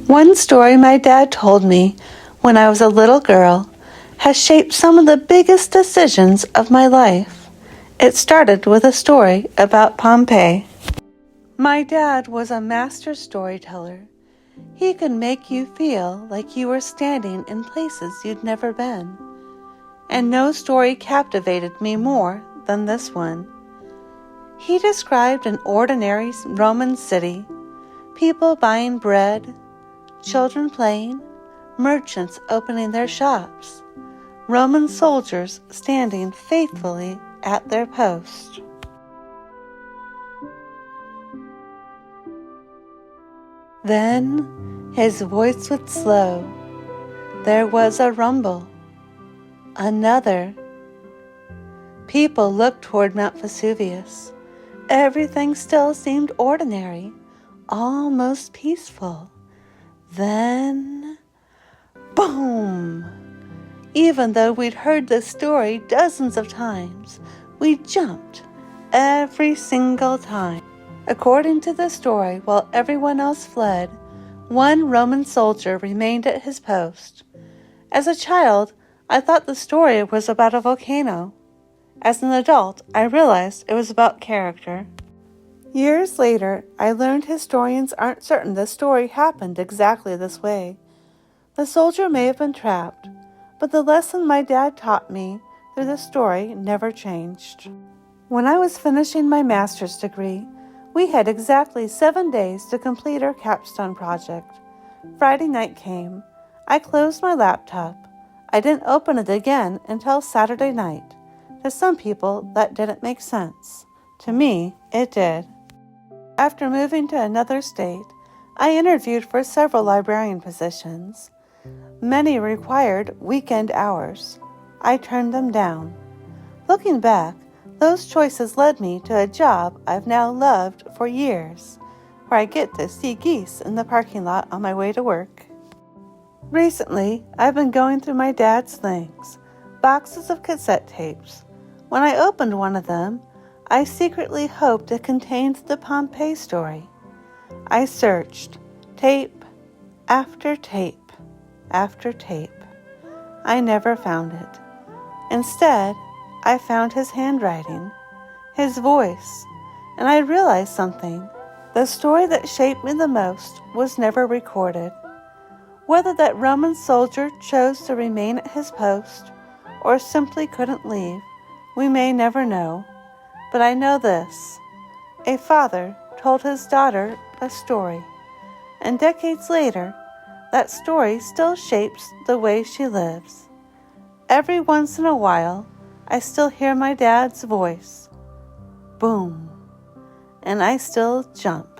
One story my dad told me when I was a little girl has shaped some of the biggest decisions of my life. It started with a story about Pompeii. My dad was a master storyteller. He could make you feel like you were standing in places you'd never been. And no story captivated me more than this one. He described an ordinary Roman city, people buying bread, children playing, merchants opening their shops, Roman soldiers standing faithfully at their post. Then his voice would slow. There was a rumble. Another. People looked toward Mount Vesuvius. Everything still seemed ordinary, almost peaceful. Then, boom! Even though we'd heard this story dozens of times, we jumped every single time. According to the story, while everyone else fled, one Roman soldier remained at his post. As a child, I thought the story was about a volcano. As an adult, I realized it was about character. Years later, I learned historians aren't certain the story happened exactly this way. The soldier may have been trapped, but the lesson my dad taught me through the story never changed. When I was finishing my master's degree, we had exactly 7 days to complete our capstone project. Friday night came. I closed my laptop. I didn't open it again until Saturday night. To some people, that didn't make sense. To me, it did. After moving to another state, I interviewed for several librarian positions. Many required weekend hours. I turned them down. Looking back, those choices led me to a job I've now loved for years, where I get to see geese in the parking lot on my way to work. Recently, I've been going through my dad's things, boxes of cassette tapes. When I opened one of them, I secretly hoped it contained the Pompeii story. I searched, tape after tape after tape. I never found it. Instead, I found his handwriting, his voice, and I realized something. The story that shaped me the most was never recorded. Whether that Roman soldier chose to remain at his post or simply couldn't leave, we may never know. But I know this. A father told his daughter a story, and decades later, that story still shapes the way she lives. Every once in a while, I still hear my dad's voice. Boom. And I still jump.